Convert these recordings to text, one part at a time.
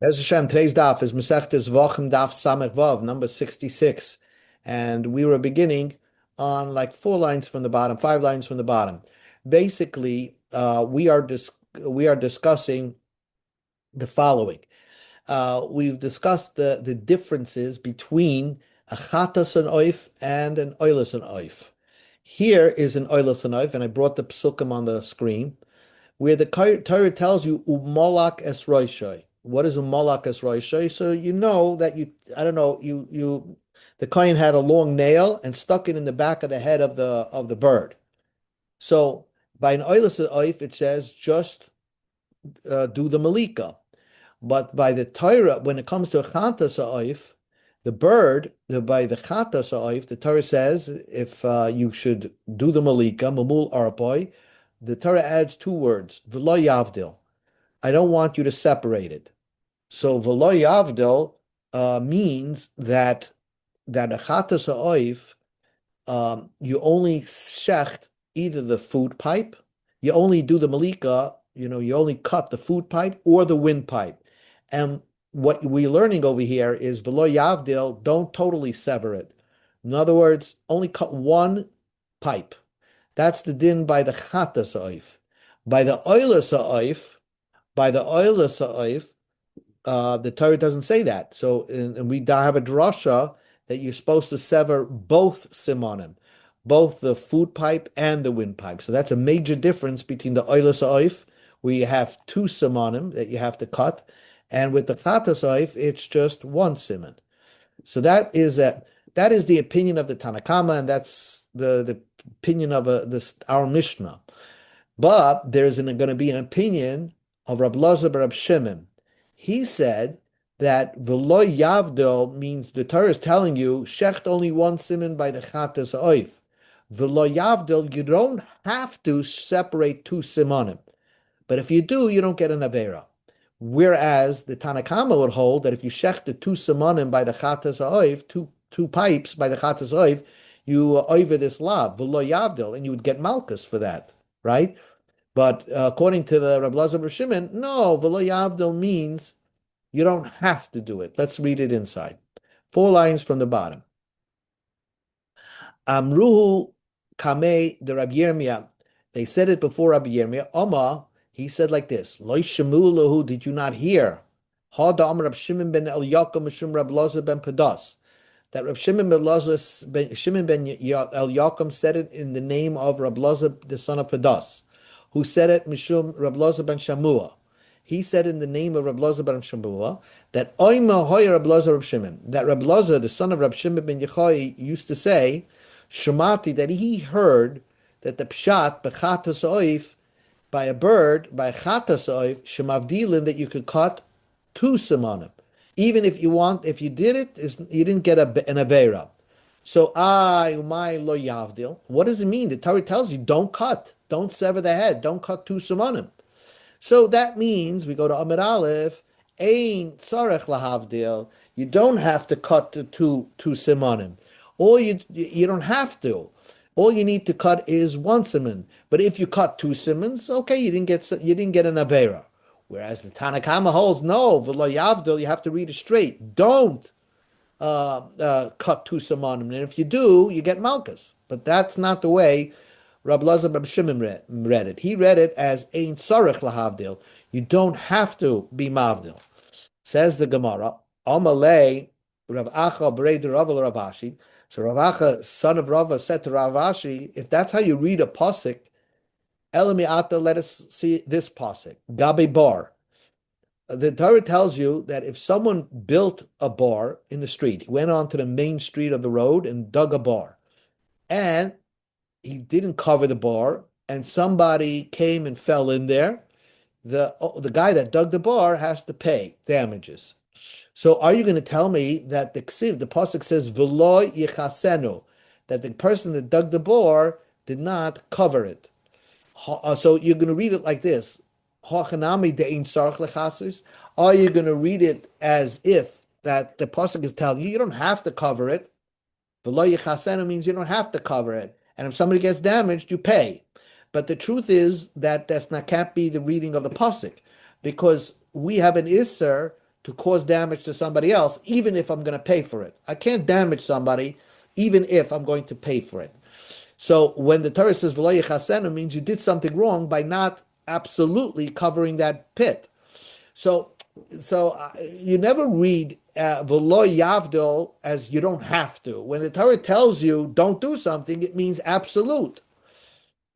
As Hashem, today's daf is Masechtes Zevachim Daf Samech Vav, number 66. And we were beginning on like 4 lines from the bottom, 5 lines from the bottom. Basically, we are discussing the following. We've discussed the differences between a chatas and oif and an oilus and oif. Here is an oilus and oif, and I brought the psukim on the screen where the Torah tells you umalak es roishai. What is umalak es roishai? So you know that I don't know, the kohen had a long nail and stuck it in the back of the head of the bird. So by an oilus oif, it says just do the malika. But by the Torah, when it comes to a chatas oif, the bird, by the chatas oif, the Torah says if you should do the malika, mamul arpoi, the Torah adds 2 words, v'lo yavdil. I don't want you to separate it. So v'lo yavdil means that a chatas ha'oif, you only shecht either the food pipe, you only do the malika, you only cut the food pipe or the windpipe. And what we're learning over here is v'lo yavdil, don't totally sever it. In other words, only cut one pipe. That's the din by the chatas oif. By the oilus oif, the Torah doesn't say that. So and we have a drasha that you're supposed to sever both simonim, both the food pipe and the windpipe. So that's a major difference between the oilus oif, where you have 2 simonim that you have to cut, and with the chatas oif, it's just 1 simon. So that is the opinion of the Tanakama, and that's the opinion of our Mishnah. But there's going to be an opinion of Rab Lazar Rab Shimon. He said that v'lo yavdil means the Torah is telling you shecht only 1 simon by the chatas oif. V'lo yavdil, you don't have to separate 2 simonim. But if you do, you don't get an avera. Whereas the Tanakama would hold that if you shecht the 2 simonim by the chatas oif, two pipes by the chatas oif, you over this lav, v'lo yavdil, and you would get malchus for that, right? But according to the Rab Lazar Rab Shimon, no, v'lo yavdil means you don't have to do it. Let's read it inside. 4 lines from the bottom. Amruhu kamei the Rabbi Yirmiyah. They said it before Rabbi Yirmiyah. Oma, he said like this: Lo shemu lahu, did you not hear? Ha da Rab Shimon ben Eliyakim mishum Rab Lazar ben Padas. That Rab Shimon ben Eliyakim said it in the name of Rab Lazar, the son of Padas, who said it mishum Rab Lazar ben Shamua. He said in the name of Rab Lazar ben Shamua that Oima hoya Rab Lazar Rab Shimon, that Rab Lazar, the son of Rab Shimon ben Yochai, used to say Shemati, that he heard that the pshat bechatas oif, by a bird, by chatas oif, shemavdilin, that you could cut 2 simonim. Even if you did it, you didn't get an avera. So, umay lo yavdil. What does it mean? The Torah tells you, don't cut, don't sever the head, don't cut 2 simonim. So that means, we go to Amid Aleph, ein tzarech lahavdil. You don't have to cut the two simonim. Or you don't have to. All you need to cut is 1 simon. But if you cut 2 simons, okay, you didn't get an avera. Whereas the Tanakama holds, no, v'lo yavdil, you have to read it straight. Don't cut 2 simonim. And if you do, you get malchus. But that's not the way Rab Lazar Rab Shimon read it. He read it as ein tzarech lahavdil. You don't have to be mavdil. Says the Gemara, Amalei Rav Acha b'rei de Rava Rav Ashi. So Rav Acha, son of Rava, said to Rav Ashi, if that's how you read a pasuk, Elami Ata, let us see this pasuk. Gabe bar. The Torah tells you that if someone built a bar in the street, he went onto the main street of the road and dug a bar, and he didn't cover the bar, and somebody came and fell in there, the guy that dug the bar has to pay damages. So are you going to tell me that the pasuk says v'lo yichasenu, that the person that dug the bar did not cover it? So you're going to read it like this. Are you going to read it as if that the pasuk is telling you you don't have to cover it? V'lo yichasenu means you don't have to cover it. And if somebody gets damaged, you pay. But the truth is that can't be the reading of the pasuk, because we have an isser to cause damage to somebody else, even if I'm going to pay for it. I can't damage somebody, even if I'm going to pay for it. So when the Torah says v'lo yichasenu, means you did something wrong by not absolutely covering that pit. So you never read v'lo yavdil as you don't have to. When the Torah tells you don't do something, it means absolute.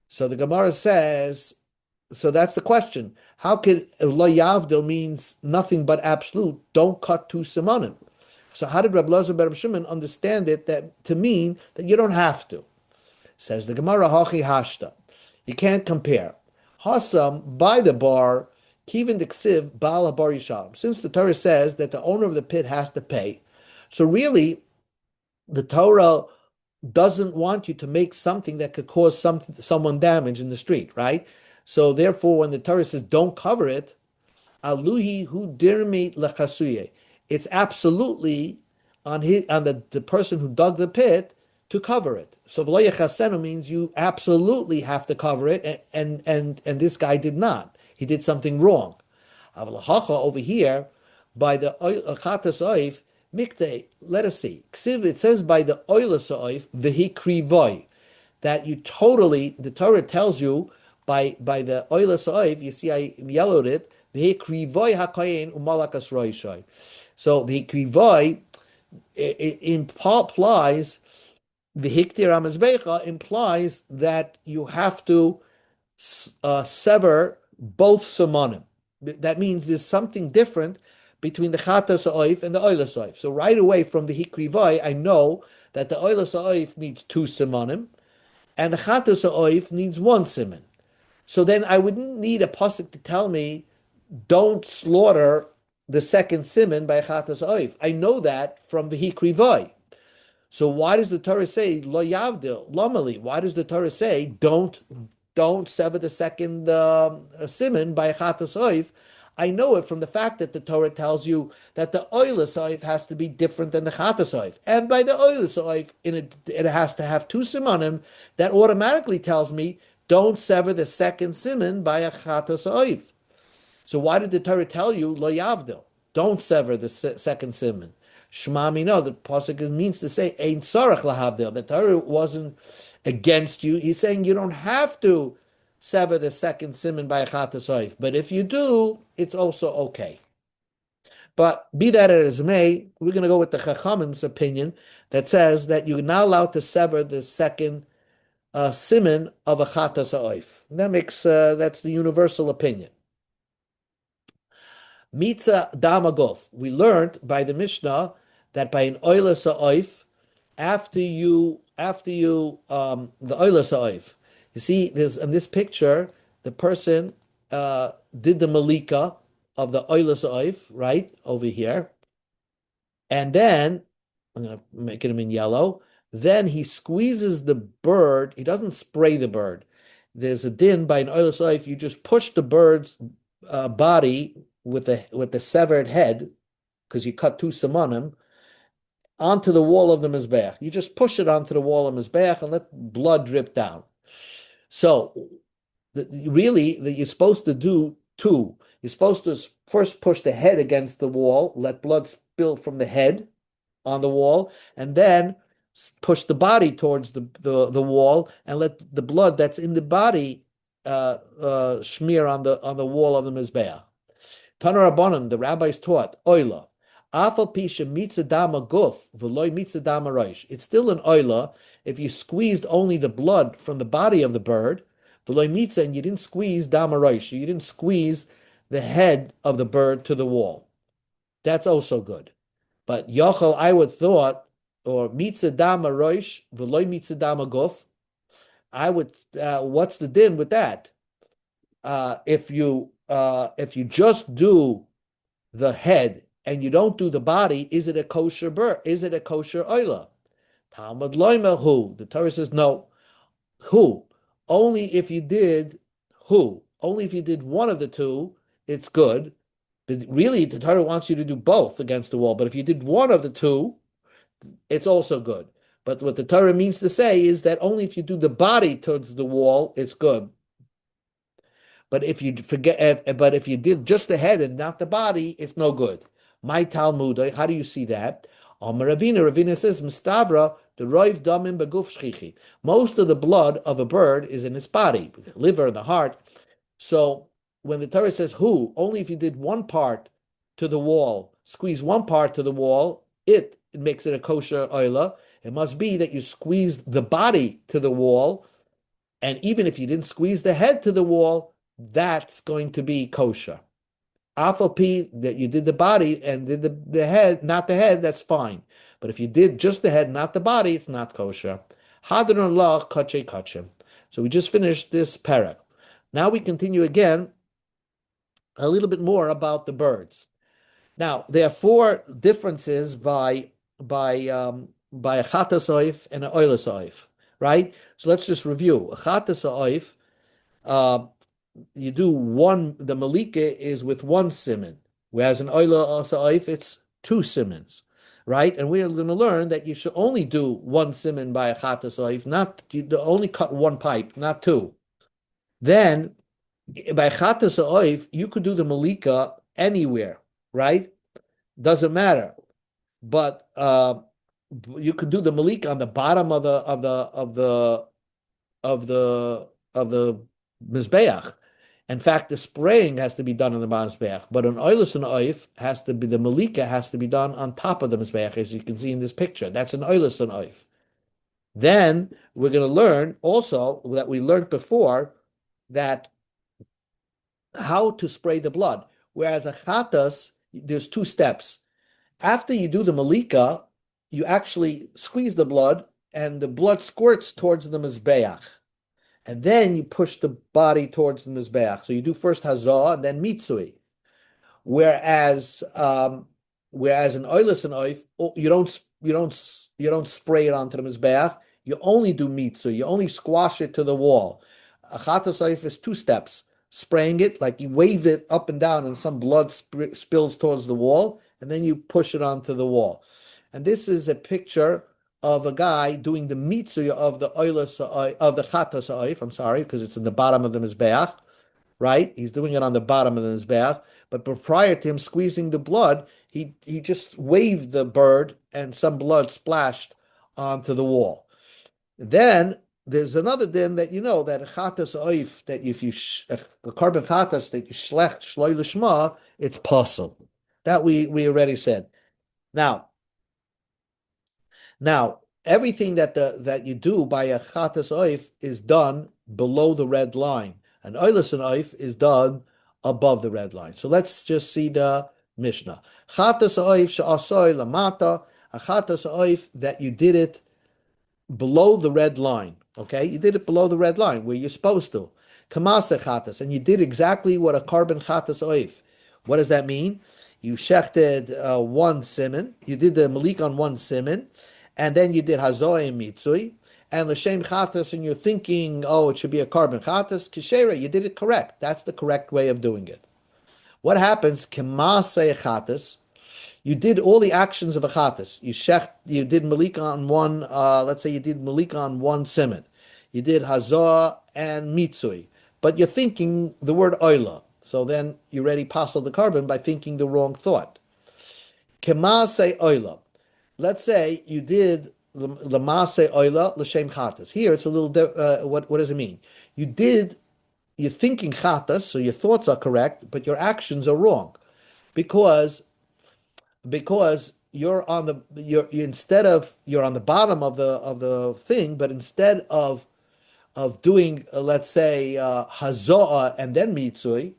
So the Gemara says, so that's the question. How could lo yavdil means nothing but absolute? Don't cut two simanim. So how did Reb Elazar ben Reb Shimon understand it that to mean that you don't have to? Says the Gemara, hachi hashta. You can't compare. Hasam by the bar, kivin diksiv baal bar yisham. Since the Torah says that the owner of the pit has to pay, so really the Torah doesn't want you to make something that could cause someone damage in the street, right? So therefore, when the Torah says don't cover it, aluhi hu dirmi lechasuye, it's absolutely on the person who dug the pit to cover it. So v'lo yechasenu means you absolutely have to cover it, and this guy did not. He did something wrong. Avlahacha over here by the chatas oif mikte. Let us see. It says by the oilas oif v'hikrivoy that you totally. The Torah tells you by the oilas oif. You see, I yellowed it. V'hikrivoy hakayin umalakas roishay. So v'hikrivoy implies the hiktir amazbecha implies that you have to sever both simonim. That means there's something different between the chatas oif and the oilas oif. So right away from the hikrivai, I know that the oilas oif needs two simonim, and the chatas oif needs one simon. So then I wouldn't need a pasuk to tell me don't slaughter the second simon by chatas oif. I know that from the hikrivai. So why does the Torah say lo yavdil lomali? Why does the Torah say don't sever the second simon by chatas oif? I know it from the fact that the Torah tells you that the oilas oif has to be different than the chatas oif, and by the oilas oif, it has to have two simonim. That automatically tells me don't sever the second simon by a chatas oif. So why did the Torah tell you lo yavdil? Don't sever the second simon. Shema mino, the pasuk means to say ein tzarech lahavdil. The Torah wasn't against you. He's saying you don't have to sever the second simon by a chatas oif, but if you do, it's also okay. But be that as it may, we're going to go with the Chachamim's opinion that says that you're not allowed to sever the second simon of a chatas oif. That's the universal opinion. Mitza damagof. We learned by the Mishnah that by an oilas oif, after you the oilas oif, you see there's in this picture the person did the malika of the oilas oif right over here, and then I'm going to make him in yellow. Then he squeezes the bird. He doesn't spray the bird. There's a din by an oilas oif. You just push the bird's body with the severed head, because you cut two simonim, onto the wall of the mizbeach. You just push it onto the wall of the mizbeach and let blood drip down. So really, you're supposed to do two. You're supposed to first push the head against the wall, let blood spill from the head on the wall, and then push the body towards the wall and let the blood that's in the body smear on the wall of the mizbeach. Tana Rabbanan, the rabbis taught, oila. Afal pisha mitzadama guf, v'loy mitzadama roish. It's still an oila if you squeezed only the blood from the body of the bird, v'loy mitzah, and you didn't squeeze dama roish. You didn't squeeze the head of the bird to the wall. That's also good. But yochel, I would thought, or mitzadama roish, v'loy mitzadama guf. I would. What's the din with that? If you just do the head and you don't do the body, is it a kosher bird? Is it a kosher oila? Talmud loyma hu. The Torah says no. Who? Only if you did who? Only if you did one of the two, it's good. But really, the Torah wants you to do both against the wall. But if you did one of the two, it's also good. But what the Torah means to say is that only if you do the body towards the wall, it's good. But if you did just the head and not the body, it's no good. My Talmud, how do you see that? Ravina says, Mistavra, the roiv damim beguf shchichi. Most of the blood of a bird is in its body, the liver, the heart. So when the Torah says who, only if you did one part to the wall, squeeze one part to the wall, it makes it a kosher oila. It must be that you squeeze the body to the wall, and even if you didn't squeeze the head to the wall, that's going to be kosher. Alpha that you did the body and did the head, not the head, that's fine. But if you did just the head, not the body, it's not kosher. Hadron Allah kache kachem. So we just finished this parak. Now we continue again a little bit more about the birds. Now there are four differences by a chatas oif and an oilas oif, right? So let's just review. A chatas oif, you do one. The malika is with one siman, whereas an oilas oif it's two simans, right? And we're going to learn that you should only do one siman by a chatas oif, not you only cut one pipe, not two. Then by chatas oif, you could do the malika anywhere, right? Doesn't matter, but you could do the malika on the bottom of the mizbeach. In fact, the spraying has to be done on the mizbeach, but an oilus and oif has to be the malika has to be done on top of the mizbeach, as you can see in this picture. That's an oilus and oif. Then we're going to learn also that we learned before that how to spray the blood. Whereas a chatas, there's two steps. After you do the malika, you actually squeeze the blood, and the blood squirts towards the mizbeach. And then you push the body towards the mizbeach. So you do first hazah and then mitzui. Whereas an oilus and oif, you don't spray it onto the mizbeach. You only do mitzui. You only squash it to the wall. A chatas oif is two steps. Spraying it, like you wave it up and down and some blood spills towards the wall, and then you push it onto the wall. And this is a picture of a guy doing the mitzvah of the oilus of the chatas oif. I'm sorry, because it's in the bottom of the mizbeach, right? He's doing it on the bottom of the mizbeach. But prior to him squeezing the blood, he just waved the bird, and some blood splashed onto the wall. Then there's another din that you know that a chatas oif, that if you a carbon chatas that you shlecht shloi lishma, it's possible. That we already said. Now everything that you do by a chatas oif is done below the red line. An oilus and oif is done above the red line. So let's just see the Mishnah. Chatas oif she'asoy lamata, a chatas oif that you did it below the red line. Okay, you did it below the red line where you're supposed to. Kamase chatas, and you did exactly what a carbon chatas oif. What does that mean? You shechted one siman, you did the malik on one siman, and then you did hazoy and mitzui, and l'shem chatas, and you're thinking, oh, it should be a carbon chatas. Kishera, you did it correct. That's the correct way of doing it. What happens? Kamase chatas. You did all the actions of a chatas. You did malik on one, let's say you did malik on one siman. You did hazah and mitzui. But you're thinking the word oila. So then you already passed the carbon by thinking the wrong thought. Kemase oila. Let's say you did the maase oila l'shem chatas. Here it's a little, what does it mean? You're thinking chatas, so your thoughts are correct, but your actions are wrong. Because you're on the you're on the bottom of the thing, but instead of doing let's say hazoah and then mitzui,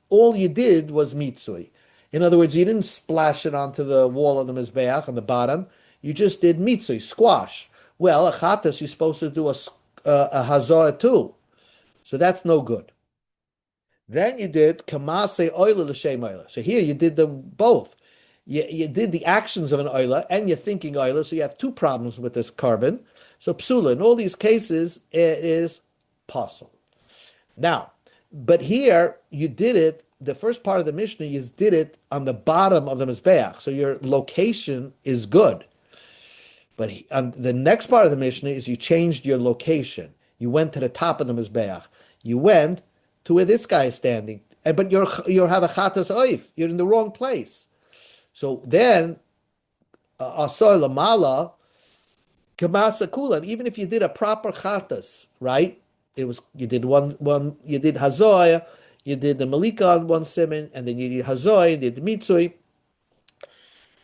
all you did was mitzui. In other words, you didn't splash it onto the wall of the mizbeach on the bottom. You just did mitzui, squash. Well, a chatas you're supposed to do a hazoah too, so that's no good. Then you did kamase oila l'shem oila. So here you did the both. You did the actions of an oila and you're thinking oila, so you have two problems with this carbon. So psula, in all these cases, it is possible. Now, but here you did it, the first part of the Mishnah, you did it on the bottom of the Mizbeach, so your location is good. But the next part of the Mishnah is you changed your location. You went to the top of the Mizbeach. You went to where this guy is standing. But you have a chatas oif. You're in the wrong place. So then, asor lamala kamasa kulan. Even if you did a proper chatas, right? It was you did one. You did hazoy, you did the malika on one siman, and then you did hazoy, you did the mitzui.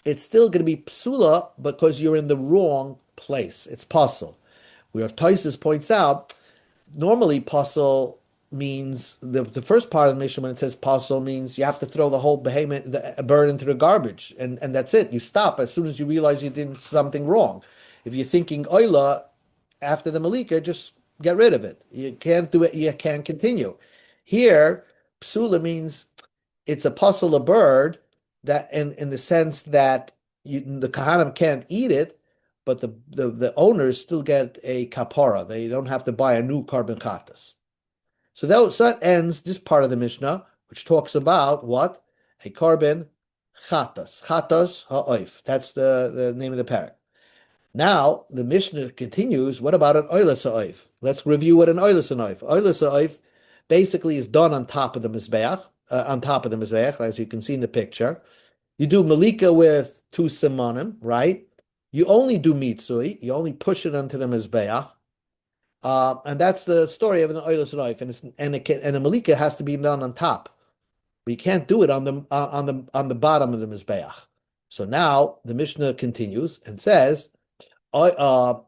It's still going to be psula because you're in the wrong place. It's puzzle. Where Taisus points out, normally puzzle means the first part of the mission when it says puzzle means you have to throw the whole behemoth, the bird into the garbage, and that's it. You stop as soon as you realize you did something wrong. If you're thinking oila after the malika, just get rid of it. You can't do it. You can't continue. Here, psula means it's a puzzle, a bird that in the sense that the kahanim can't eat it, but the owners still get a kapara. They don't have to buy a new carbon chatas. So that ends this part of the Mishnah, which talks about what? A carbon chatas. Chatas ha'oif. That's the name of the parak. Now, the Mishnah continues, what about an oilas ha'oif? Let's review what an oilas ha'oif. Oilas ha'oif basically is done on top of the Mizbeach, as you can see in the picture. You do malika with two simonim, right? You only do mitzui, you only push it onto the Mizbeach. And that's the story of an oilas ha'oif, and the malika has to be done on top. But you can't do it on the bottom of the Mizbeach. So now the Mishnah continues and says, oilas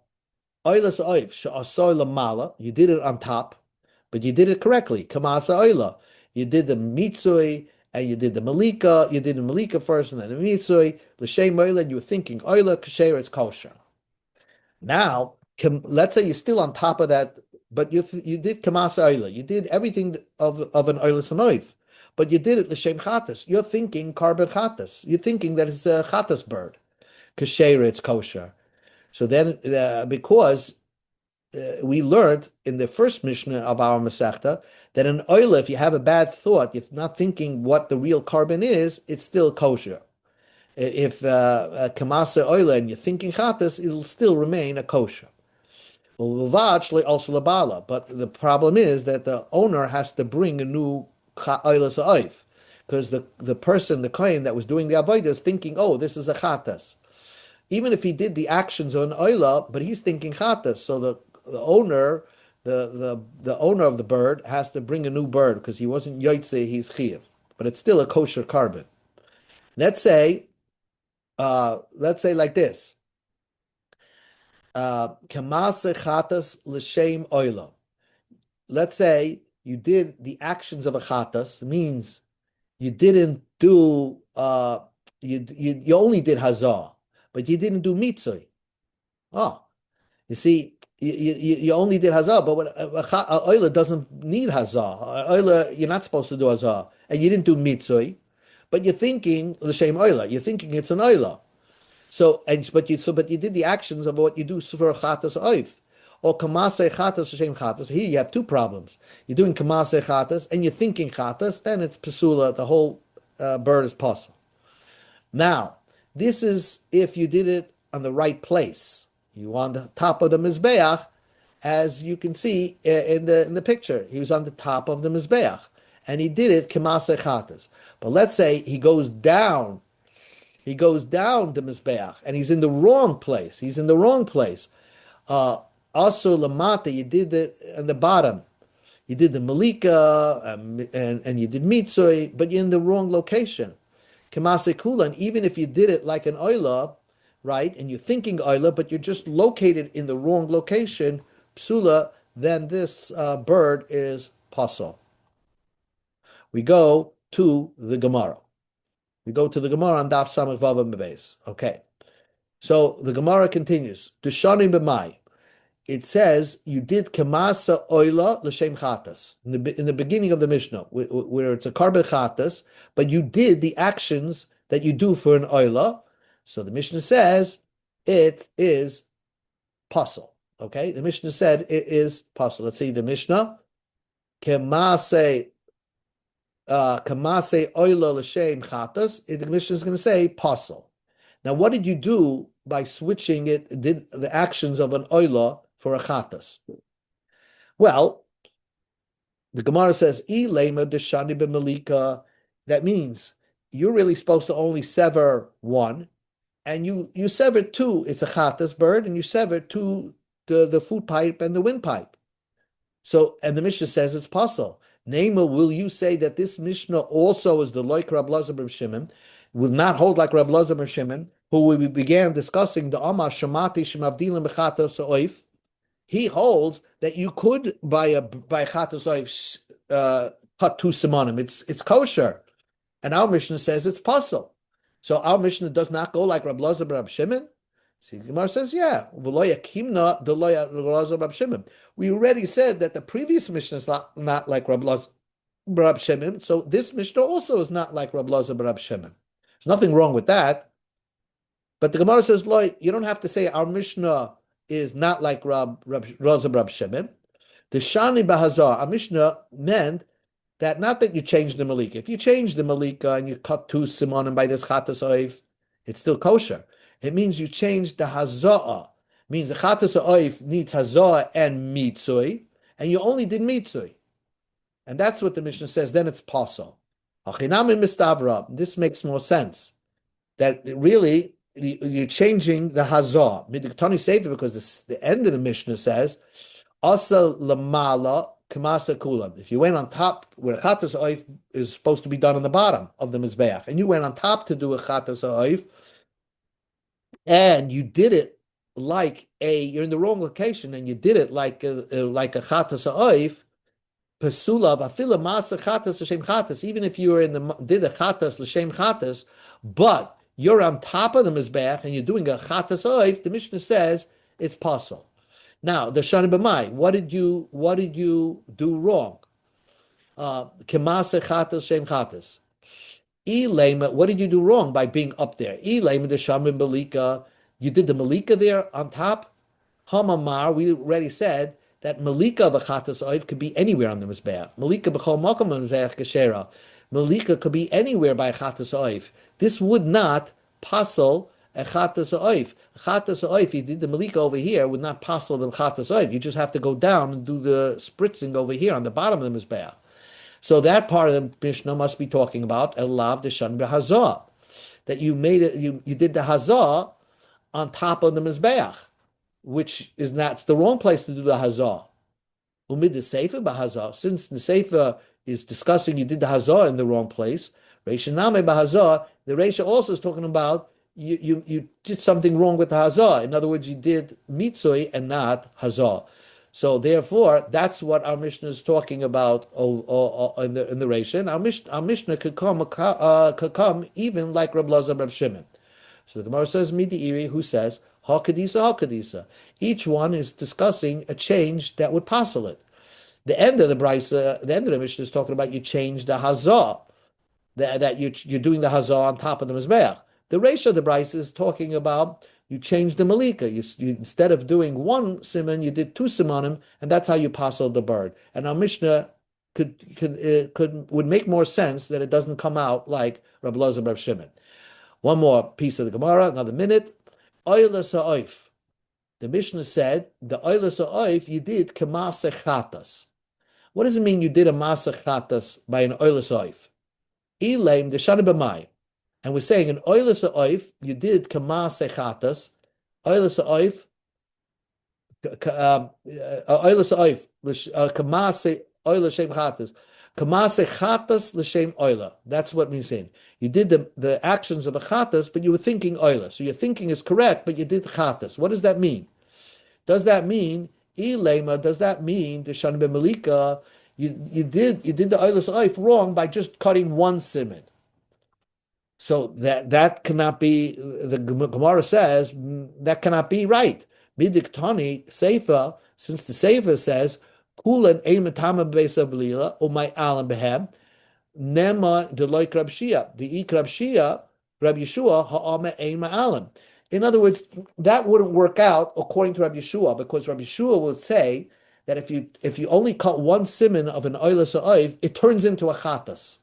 oif she'asoi lamala. You did it on top, but you did it correctly. Kamasa oila. You did the mitzui and you did the malika. You did the malika first and then the mitzui. L'shem oila. And you were thinking oila kasher. It's kosher. Now, let's say you're still on top of that, but you did kamasa oila. You did everything of an oilas oif, but you did it l'shem chatas. You're thinking carbon chatas. You're thinking that it's a chatas bird. Kasher. It's kosher. So then, because we learned in the first Mishnah of our Masechta that an oila, if you have a bad thought, if not thinking what the real carbon is, it's still kosher. If kamasa oila and you're thinking chatas, it'll still remain a kosher. Also labala, but the problem is that the owner has to bring a new oila sa'oif, because the person, the kohen that was doing the avodah is thinking, oh, this is a chatas. Even if he did the actions of an oila, but he's thinking chatas, so the owner, the owner of the bird has to bring a new bird because he wasn't yotzei, he's chiv, but it's still a kosher carbon. Let's say like this: kamase chatas l'shem oila. Let's say you did the actions of a chatas, means you didn't do you only did hazah, but you didn't do mitzvah. Oh, you see, you only did hazah, but oila doesn't need hazah. Oila, you're not supposed to do hazah, and you didn't do mitzvah, but you're thinking l'shem oila. You're thinking it's an oila. So but you did the actions of what you do for chatas oif, or kamase chatas l'shem chatas. Here you have two problems. You're doing kamase chatas and you're thinking chatas, then it's pesula. The whole bird is possible. Now, this is if you did it on the right place. You on the top of the mizbeach, as you can see in the picture. He was on the top of the mizbeach, and he did it k'maseh chatas. But let's say he goes down the mizbeach, and he's in the wrong place. Also lamata, you did it on the bottom. You did the malika and you did mitzvah, but you're in the wrong location. K'maseh kulan, even if you did it like an oila, right, and you're thinking oila, but you're just located in the wrong location, psula, then this bird is pasal. We go to the Gemara. On Daf Samach Vav Beis. Okay. So the Gemara continues. Dushanim b'mai. It says you did kamasa oila l'shem chatas in the beginning of the Mishnah, where it's a carbon chatas, but you did the actions that you do for an oila. So the Mishnah says it is pasal. Okay, the Mishnah said it is pasal. Let's see the Mishnah. Kamase oila l'shem chatas. The Mishnah is going to say pasal. Now, what did you do by switching it? Did the actions of an oila for a chatas? Well, the Gemara says, "I lema deshani b'malika." That means you're really supposed to only sever one, and you sever two. It's a chatas bird, and you sever two, the food pipe and the windpipe. So, and the Mishnah says it's possible. Nema, will you say that this Mishnah also is the like Rab Lazar Reb Shimon, will not hold like Rab Lazar Reb Shimon, who we began discussing the Amar Shemati Shemavdilim Bechata Sa'oif? He holds that you could by Chata Sa'oif cut two simonim. It's kosher, and our Mishnah says it's possible. So our Mishnah does not go like Rab Lazar Reb Shimon. See, the Gemara says, yeah. We already said that the previous Mishnah is not like Rab Shimon, so this Mishnah also is not like Rab Lazar Rab Shimon. There's nothing wrong with that. But the Gemara says, you don't have to say our Mishnah is not like Rab Lazar Rab Shimon. The Shani Bahazar, our Mishnah meant that not that you change the Malika. If you change the Malika and you cut two simonim by this Chatas Oif, it's still kosher. It means you change the haza'ah. Means the chatas ha'oif needs haza'ah and mitzui, and you only did mitzui. And that's what the Mishnah says, then it's possible. This makes more sense. That really, you're changing the haza'ah. Midiktani Sefer, because the end of the Mishnah says, Asa lamala kamasa kulam. If you went on top, where chatas ha'oif is supposed to be done on the bottom of the mizbeach, and you went on top to do a chatas ha'oif, and you did it like you're in the wrong location, and you did it like a chatas ha'oif, pesula v'afila masa chatas l'shem chatas. Even if you were did a chatas l'shem chatas, but you're on top of the mizbeach and you're doing a chatas ha'oif, the Mishnah says it's possible. Now the shani b'mai, what did you do wrong? Kemasa chatas l'shem chatas. What did you do wrong by being up there? The Shamim Malika, you did the Malika there on top. Hamamar, we already said that Malika of a Chatas Oiv could be anywhere on the Mizbeach. Malika b'chol makom mizbeach kashera. Malika could be anywhere by Chatas Oiv. This would not passel a Chatas Oiv. Chatas Oiv, you did the Malika over here, would not passel the Chatas Oiv. You just have to go down and do the spritzing over here on the bottom of the Mizbeach. So that part of the Mishnah must be talking about elav deshan behazah, that you made it, you did the hazah on top of the mizbeach, which is that's the wrong place to do the hazah. Umid the sefer behazah, since the sefer is discussing you did the hazah in the wrong place. Reisha name behazah, the Reisha also is talking about you did something wrong with the hazah. In other words, you did mitzui and not hazah. So therefore, that's what our Mishnah is talking about in the Reisha. Our Mishnah could come even like Rab Lazar Rab Shimon. So the Gemara says, Midi Iri, who says, Ha-Kadisa, Ha-Kadisa. Each one is discussing a change that would passel it. The end of the Brisa, the end of the Mishnah is talking about you change the Hazah, that you're doing the Hazah on top of the Mizbeach. The Reisha of the Brisa is talking about you change the Malika. You instead of doing one simon, you did two simonim, and that's how you passel the bird. And our Mishnah would make more sense that it doesn't come out like Rab Lazar Rab Shimon. One more piece of the Gemara, another minute. Oyla sa'oif. The Mishnah said the oyla sa'oif you did k'maseh chatas. What does it mean you did a maseh chatas by an oyla sa'oif? Ilaim the shani b'mai. And we're saying in oyla sa'oif you did k'maseh chatas. Oyla sa'oif oyla sa'oif k'maseh oyla shem chatas. K'maseh chatas l'shem oyla. That's what we're saying. You did the actions of a chatas, but you were thinking oyla. So your thinking is correct, but you did chatas. What does that mean? Does that mean ilema? Does that mean the shani b'malika? You did the oyla sa'oif wrong by just cutting one siman. So that cannot be. The Gemara says that cannot be right. Midiktani Seifa, since the Seifa says kulan ein matama beisa v'lila umay alam behem nema deloy Rab Shia the ik Rab Shia Rab Yeshua ha'ama ein ma'alam. In other words, that wouldn't work out according to Rab Yeshua, because Rab Yeshua would say that if you only cut one siman of an oyla sa'oif, it turns into a chatas.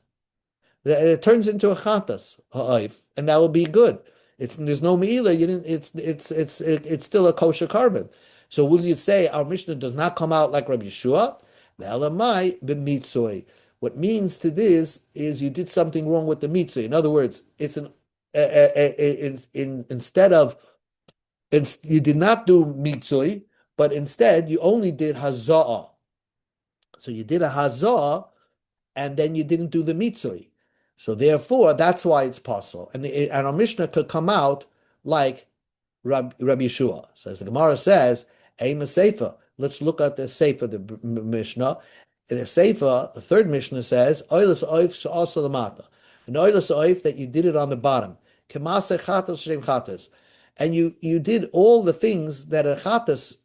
It turns into a chatas ha'oif, and that will be good. There's no meila. It's still a kosher carbon. So will you say our Mishnah does not come out like Rabbi Yeshua? The elamai b'mitzoi. What means to this is you did something wrong with the mitzvah. In other words, it's an instead of you did not do mitzvah, but instead you only did hazah. So you did a hazah, and then you didn't do the mitzvah. So therefore, that's why it's possible. And our Mishnah could come out like Rabbi Yeshua. Says the Gemara says, Aim a Sefer. Let's look at the Sefer, the Mishnah. In the Sefer, the third Mishnah says, Oilas oif she'asa lamata. An oilas oif that you did it on the bottom. Kemase chatas shem chatas. And you did all the things that are chatas,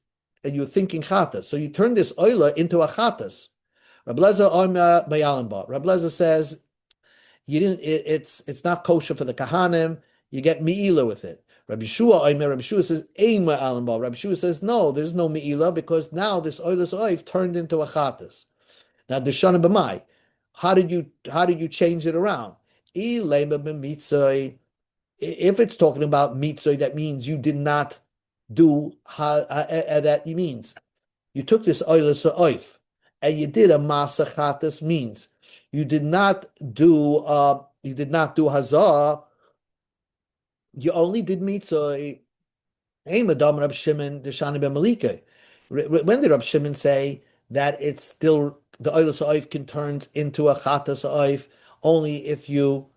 and you're thinking chatas. So you turned this oila into a chatas. Rabbi Lezer says you didn't. It's not kosher for the kahanim. You get meila with it. Rabbi Shua says ein ma'alim ba. Rabbi Shua says no. There's no meila because now this oilus oif turned into a chatas. Now the shana b'mai. How did you change it around? If it's talking about mitzvah, that means you did not do that. Means you took this oilus oif and you did a masachatas, means you did not do hazah. You only did mitzvah. Madam Rab Shimon Deshani ben Malika. When did Rab Shimon say that it's still the oilus oif can turn into a chatas oif only if you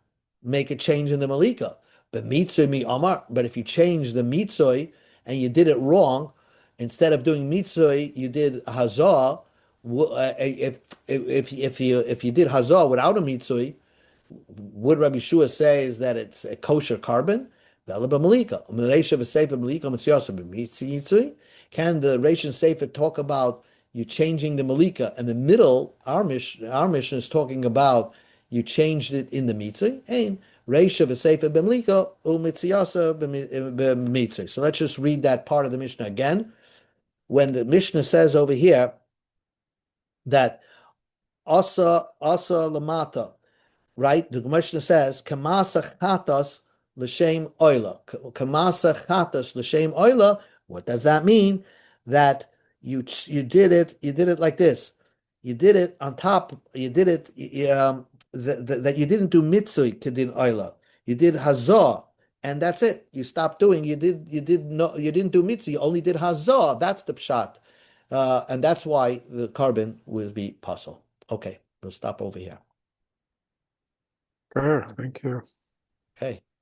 make a change in the malika? But mitzvah mi amar. But if you change the mitzvah and you did it wrong, instead of doing mitzvah, you did hazah. If you did hazah without a mitzvah, would Rabbi Shua say is that it's a kosher carbon? Can the Reish Sefer talk about you changing the malika? And the middle, our mission is talking about you changed it in the mitzvah. And Reish Sefer b'malika u'mitziyasa b'mitzvah. So let's just read that part of the Mishnah again. When the Mishnah says over here that asa lamata, right? The Mishnah says, "Kamasa chatas l'shem oila." Kamasa chatas l'shem oila. What does that mean? That you did it like this. You did it on top. You did it that you didn't do mitzvah kedin oila. You did hazah, and that's it. You stopped doing. You didn't do mitzvah. You only did hazah. That's the pshat, and that's why the carbon will be puzzle. Okay, we'll stop over here. Good, thank you. Okay.